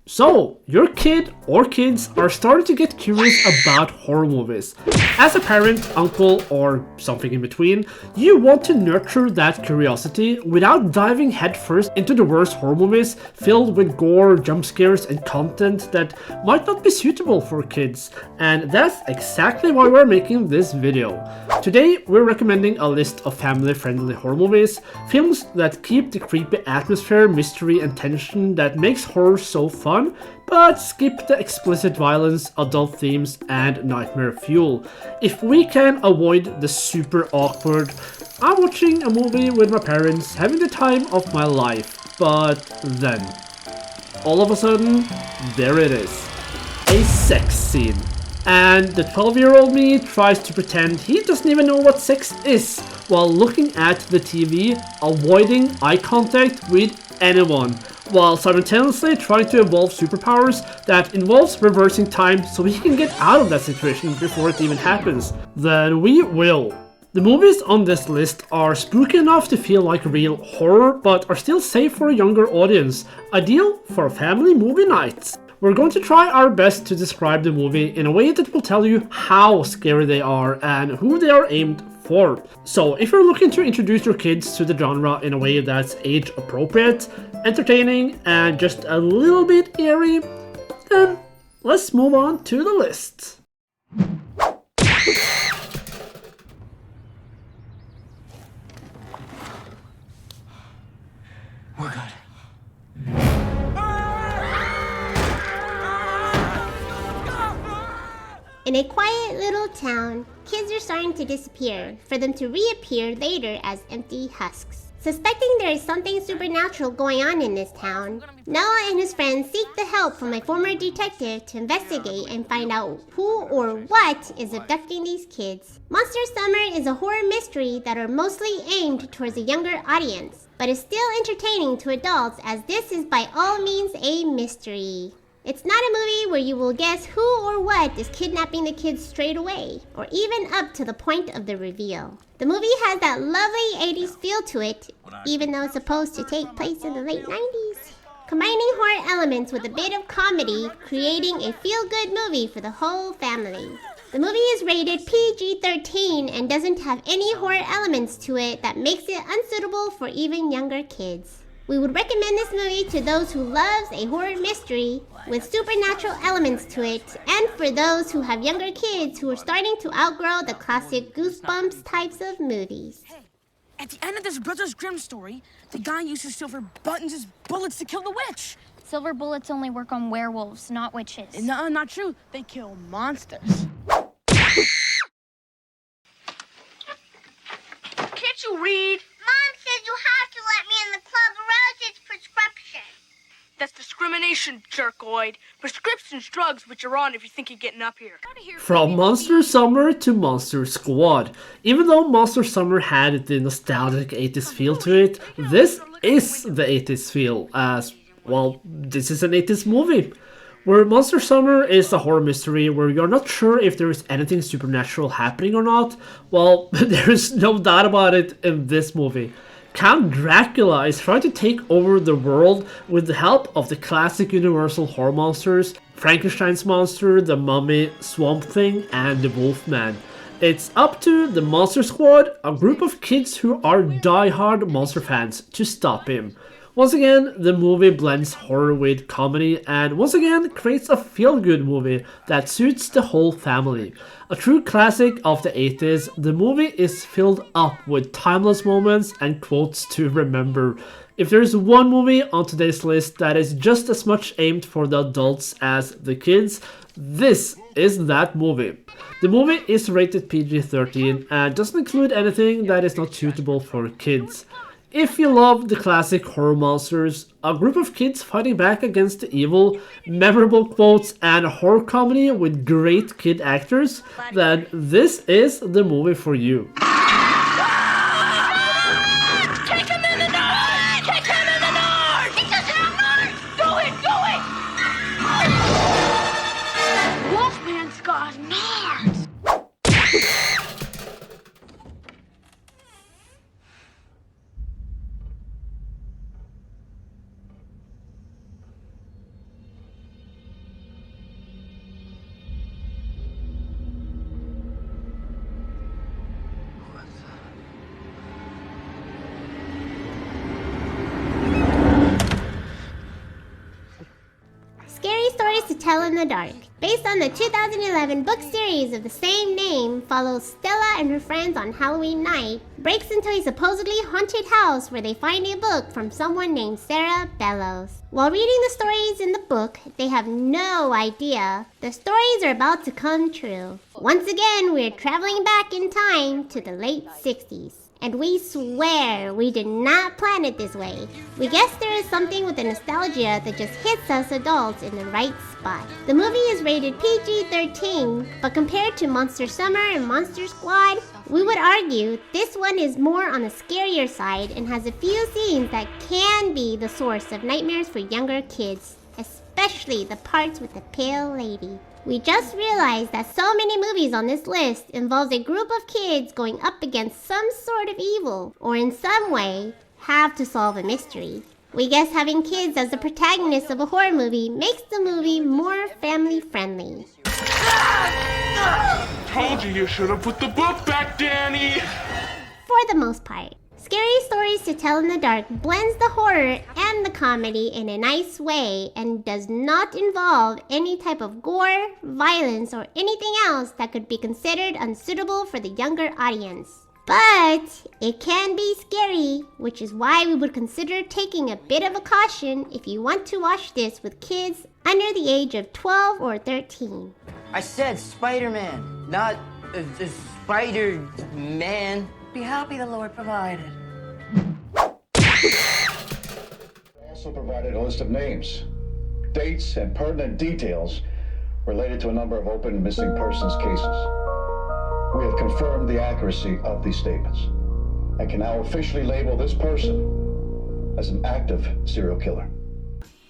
So, your kid or kids are starting to get curious about horror movies. As a parent, uncle, or something in between, you want to nurture that curiosity without diving headfirst into the worst horror movies filled with gore, jump scares, and content that might not be suitable for kids. And that's exactly why we're making this video. Today, we're recommending a list of family-friendly horror movies, films that keep the creepy atmosphere, mystery, and tension that makes horror so fun, but skip the explicit violence, adult themes, and nightmare fuel. If we can avoid the super awkward, I'm watching a movie with my parents, having the time of my life, but then, all of a sudden, there it is. A sex scene. And the 12-year-old me tries to pretend he doesn't even know what sex is, while looking at the TV, avoiding eye contact with anyone, while simultaneously trying to evolve superpowers that involves reversing time so he can get out of that situation before it even happens. Then we will. The movies on this list are spooky enough to feel like real horror, but are still safe for a younger audience, ideal for a family movie night. We're going to try our best to describe the movie in a way that will tell you how scary they are and who they are aimed for. So if you're looking to introduce your kids to the genre in a way that's age appropriate, entertaining, and just a little bit eerie, then let's move on to the list. We're good. In a quiet little town, kids are starting to disappear, for them to reappear later as empty husks. Suspecting there is something supernatural going on in this town, Noah and his friends seek the help from a former detective to investigate and find out who or what is abducting these kids. Monster Summer is a horror mystery that are mostly aimed towards a younger audience, but is still entertaining to adults as this is by all means a mystery. It's not a movie where you will guess who or what is kidnapping the kids straight away, or even up to the point of the reveal. The movie has that lovely 80s feel to it, even though it's supposed to take place in the late 90s. Combining horror elements with a bit of comedy, creating a feel-good movie for the whole family. The movie is rated PG-13 and doesn't have any horror elements to it that makes it unsuitable for even younger kids. We would recommend this movie to those who loves a horror mystery with supernatural elements to it, and for those who have younger kids who are starting to outgrow the classic Goosebumps types of movies. At the end of this Brothers Grimm story, the guy uses silver buttons as bullets to kill the witch. Silver bullets only work on werewolves, not witches. No, not true. They kill monsters. Can't you read? Mom says you have to let me in the club or else it's prescription. That's discrimination, jerkoid. Prescription's drugs, which you're on if you think you're getting up here. From Monster Summer to Monster Squad. Even though Monster Summer had the nostalgic 80s feel to it, this is the 80s feel, as, well, this is an 80s movie. Where Monster Summer is a horror mystery where you're not sure if there is anything supernatural happening or not, well, there is no doubt about it in this movie. Count Dracula is trying to take over the world with the help of the classic Universal horror monsters, Frankenstein's monster, the Mummy, Swamp Thing, and the Wolfman. It's up to the Monster Squad, a group of kids who are die-hard monster fans, to stop him. Once again, the movie blends horror with comedy and once again creates a feel-good movie that suits the whole family. A true classic of the 80s, the movie is filled up with timeless moments and quotes to remember. If there's one movie on today's list that is just as much aimed for the adults as the kids, this is that movie. The movie is rated PG-13 and doesn't include anything that is not suitable for kids. If you love the classic horror monsters, a group of kids fighting back against the evil, memorable quotes, and a horror comedy with great kid actors, then this is the movie for you. Take him in the north! Take him in the north! He doesn't have north! Do it! Do it! Wolfman's got nards! Scary Stories to Tell in the Dark, based on the 2011 book series of the same name, follows Stella and her friends on Halloween night, breaks into a supposedly haunted house where they find a book from someone named Sarah Bellows. While reading the stories in the book, they have no idea the stories are about to come true. Once again, we're traveling back in time to the late 60s. And we swear we did not plan it this way. We guess there is something with the nostalgia that just hits us adults in the right spot. The movie is rated PG-13, but compared to Monster Summer and Monster Squad, we would argue this one is more on the scarier side and has a few scenes that can be the source of nightmares for younger kids, especially the parts with the pale lady. We just realized that so many movies on this list involves a group of kids going up against some sort of evil, or in some way, have to solve a mystery. We guess having kids as the protagonists of a horror movie makes the movie more family-friendly. Told you should have put the book back, Danny! For the most part. Scary Stories to Tell in the Dark blends the horror and the comedy in a nice way and does not involve any type of gore, violence, or anything else that could be considered unsuitable for the younger audience. But it can be scary, which is why we would consider taking a bit of a caution if you want to watch this with kids under the age of 12 or 13. I said Spider-Man, not Spider-Man. Be happy the Lord provided. Also provided a list of names, dates, and pertinent details related to a number of open missing persons cases. We have confirmed the accuracy of these statements and can now officially label this person as an active serial killer.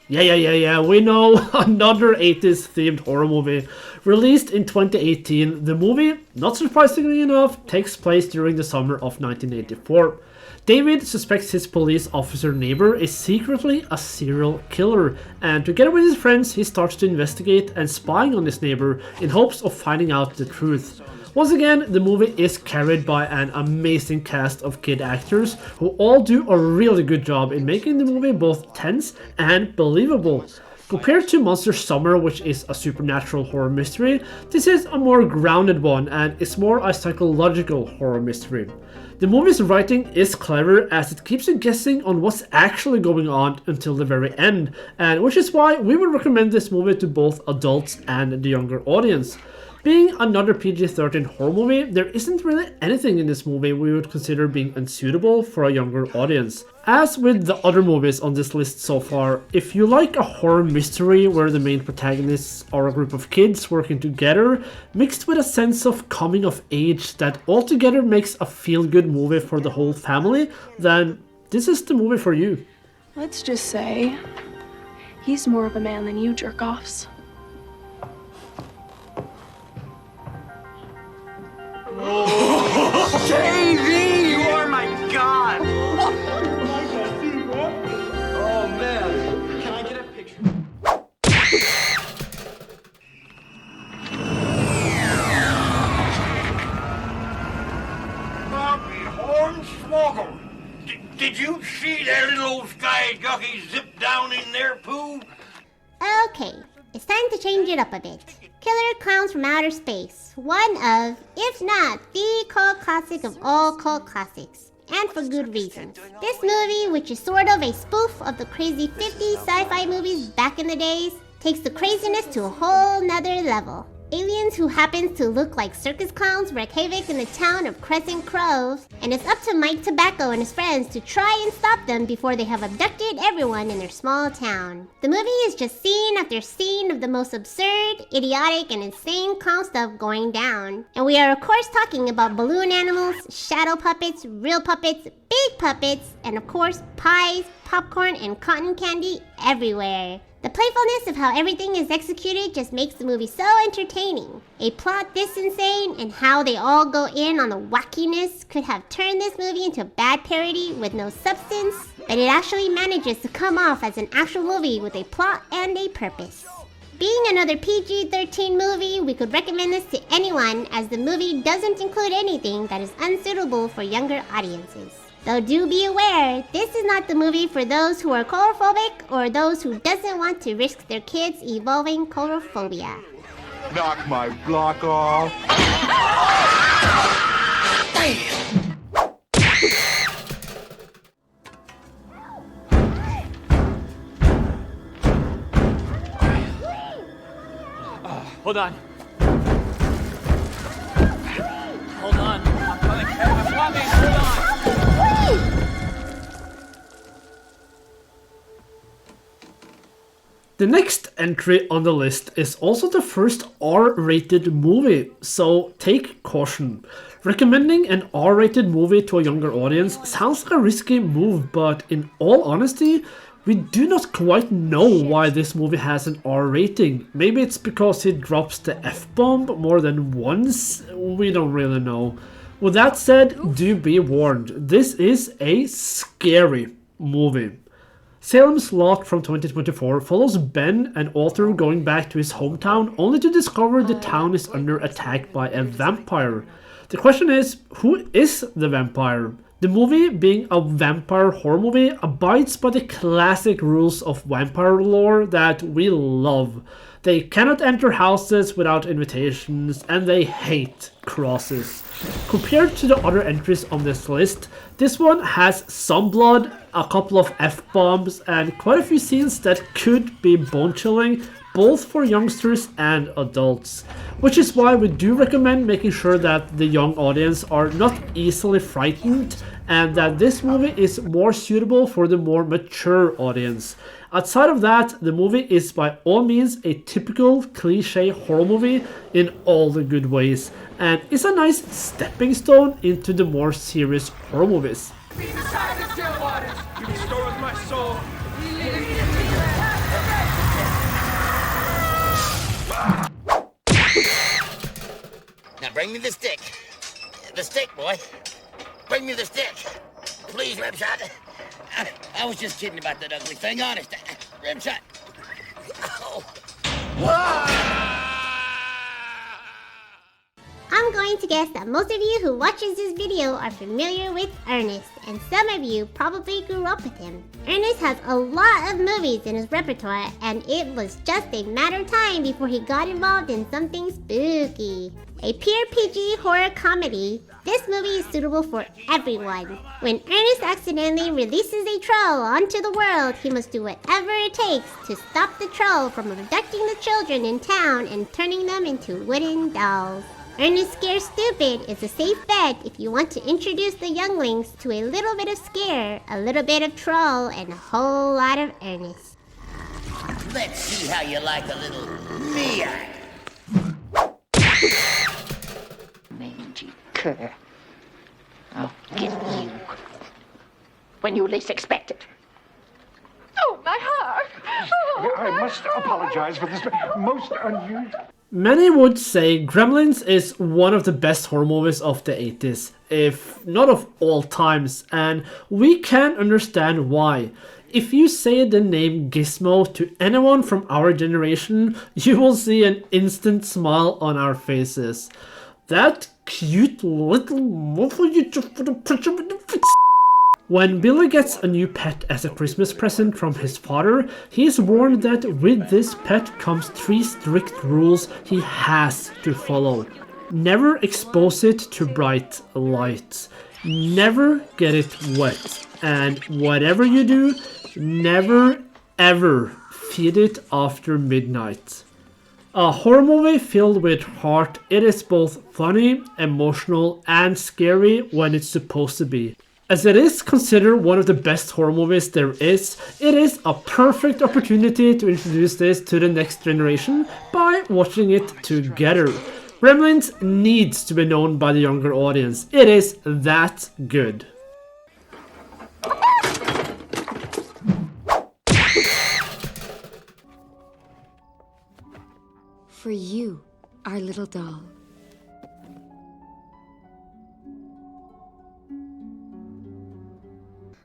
Yeah, we know, another 80s themed horror movie. Released in 2018, the movie, not surprisingly enough, takes place during the summer of 1984. David suspects his police officer neighbor is secretly a serial killer, and together with his friends, he starts to investigate and spying on his neighbor in hopes of finding out the truth. Once again, the movie is carried by an amazing cast of kid actors who all do a really good job in making the movie both tense and believable. Compared to Monster Summer, which is a supernatural horror mystery, this is a more grounded one and is more a psychological horror mystery. The movie's writing is clever as it keeps you guessing on what's actually going on until the very end, and which is why we would recommend this movie to both adults and the younger audience. Being another PG-13 horror movie, there isn't really anything in this movie we would consider being unsuitable for a younger audience. As with the other movies on this list so far, if you like a horror mystery where the main protagonists are a group of kids working together, mixed with a sense of coming of age that altogether makes a feel-good movie for the whole family, then this is the movie for you. Let's just say, he's more of a man than you jerk-offs. JV, you are my god! Oh man, can I get a picture? Hornswoggle! Did you see that little old sky jockey zip down in their poo? Okay, it's time to change it up a bit. Killer Klowns from Outer Space, one of, if not the cult classic of all cult classics, and for good reasons. This movie, which is sort of a spoof of the crazy 50s sci-fi movies back in the days, takes the craziness to a whole nother level. Aliens who happen to look like circus clowns wreak havoc in the town of Crescent Cove, and it's up to Mike Tobacco and his friends to try and stop them before they have abducted everyone in their small town. The movie is just scene after scene of the most absurd, idiotic, and insane clown stuff going down. And we are of course talking about balloon animals, shadow puppets, real puppets, big puppets, and of course pies, popcorn, and cotton candy everywhere. The playfulness of how everything is executed just makes the movie so entertaining. A plot this insane and how they all go in on the wackiness could have turned this movie into a bad parody with no substance, but it actually manages to come off as an actual movie with a plot and a purpose. Being another PG-13 movie, we could recommend this to anyone as the movie doesn't include anything that is unsuitable for younger audiences. Though do be aware, this is not the movie for those who are coulrophobic or those who doesn't want to risk their kids evolving coulrophobia. Knock my block off. Hold on. Hold on. I'm coming. I'm coming. Hold on. The next entry on the list is also the first R-rated movie, so take caution. Recommending an R-rated movie to a younger audience sounds like a risky move, but in all honesty, we do not quite know why this movie has an R rating. Maybe it's because it drops the F-bomb more than once, we don't really know. With that said, do be warned, this is a scary movie. Salems Lot from 2024 follows Ben, an author, going back to his hometown only to discover the town is under attack by a vampire. The question is, who is the vampire? The movie, being a vampire horror movie, abides by the classic rules of vampire lore that we love. They cannot enter houses without invitations, and they hate crosses. Compared to the other entries on this list, this one has some blood, a couple of F-bombs, and quite a few scenes that could be bone-chilling, both for youngsters and adults. Which is why we do recommend making sure that the young audience are not easily frightened, and that this movie is more suitable for the more mature audience. Outside of that, the movie is by all means a typical cliché horror movie in all the good ways, and is a nice stepping stone into the more serious horror movies. You restored my soul. Now bring me the stick. The stick, boy. Bring me the stick. Please, Rimshot. I was just kidding about that ugly thing, honest. Rimshot. Oh. I'm going to guess that most of you who watches this video are familiar with Ernest, and some of you probably grew up with him. Ernest has a lot of movies in his repertoire, and it was just a matter of time before he got involved in something spooky. A pure PG horror comedy, this movie is suitable for everyone. When Ernest accidentally releases a troll onto the world, he must do whatever it takes to stop the troll from abducting the children in town and turning them into wooden dolls. Ernest Scares Stupid is a safe bet if you want to introduce the younglings to a little bit of scare, a little bit of troll, and a whole lot of Ernest. Let's see how you like a little Mia. Mangy cur. I'll get you when you least expect it. Oh, my heart! Oh, I must apologize for this most unusual. Many would say Gremlins is one of the best horror movies of the 80s, if not of all times, and we can understand why. If you say the name Gizmo to anyone from our generation, you will see an instant smile on our faces. That cute little muffle you just put a picture with the face. When Billy gets a new pet as a Christmas present from his father, he is warned that with this pet comes 3 strict rules he has to follow. Never expose it to bright light. Never get it wet. And whatever you do, never ever feed it after midnight. A horror movie filled with heart, it is both funny, emotional, and scary when it's supposed to be. As it is considered one of the best horror movies there is, it is a perfect opportunity to introduce this to the next generation by watching it together. Gremlins needs to be known by the younger audience. It is that good. For you, our little doll.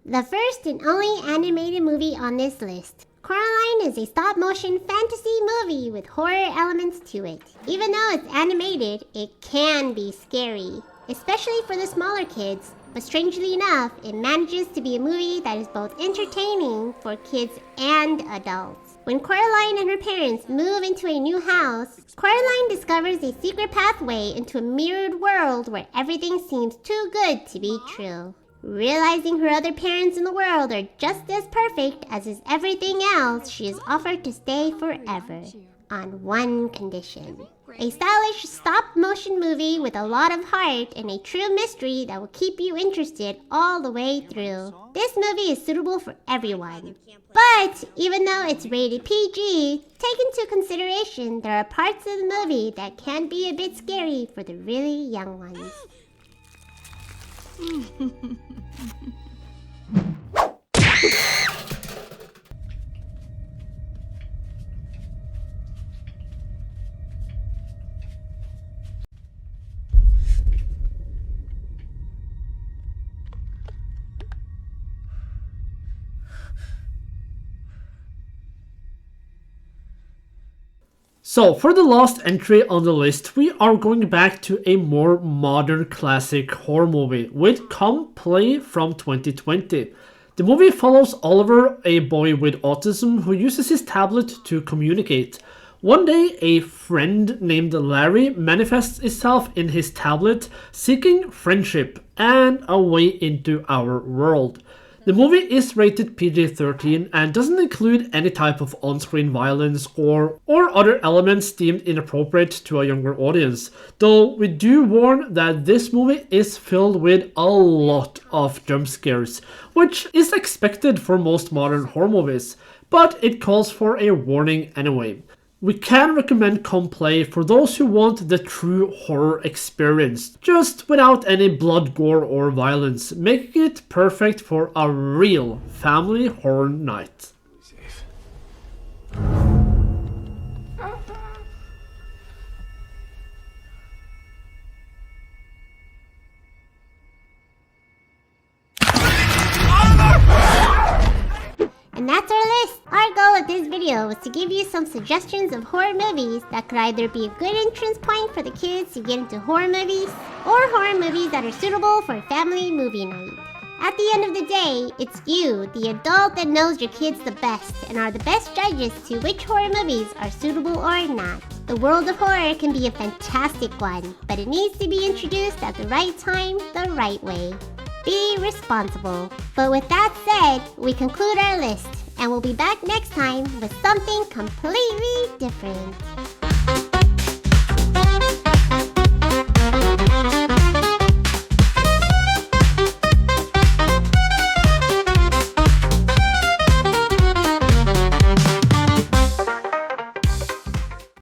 The first and only animated movie on this list. Coraline is a stop-motion fantasy movie with horror elements to it. Even though it's animated, it can be scary. Especially for the smaller kids, But strangely enough, it manages to be a movie that is both entertaining for kids and adults. When Coraline and her parents move into a new house, Coraline discovers a secret pathway into a mirrored world where everything seems too good to be true. Realizing her other parents in the world are just as perfect as is everything else, she is offered to stay forever, on one condition. A stylish stop-motion movie with a lot of heart and a true mystery that will keep you interested all the way through. This movie is suitable for everyone. But even though it's rated PG, take into consideration there are parts of the movie that can be a bit scary for the really young ones. So for the last entry on the list, we are going back to a more modern classic horror movie with Come Play from 2020. The movie follows Oliver, a boy with autism who uses his tablet to communicate. One day, a friend named Larry manifests itself in his tablet, seeking friendship and a way into our world. The movie is rated PG-13 and doesn't include any type of on-screen violence or other elements deemed inappropriate to a younger audience, though we do warn that this movie is filled with a lot of jump scares, which is expected for most modern horror movies, but it calls for a warning anyway. We can recommend Come Play for those who want the true horror experience, just without any blood, gore or violence, making it perfect for a real family horror night. Safe. And that's our list! Our goal with this video was to give you some suggestions of horror movies that could either be a good entrance point for the kids to get into horror movies, or horror movies that are suitable for a family movie night. At the end of the day, it's you, the adult, that knows your kids the best and are the best judges to which horror movies are suitable or not. The world of horror can be a fantastic one, but it needs to be introduced at the right time, the right way. Be responsible. But with that said, we conclude our list, and we'll be back next time with something completely different.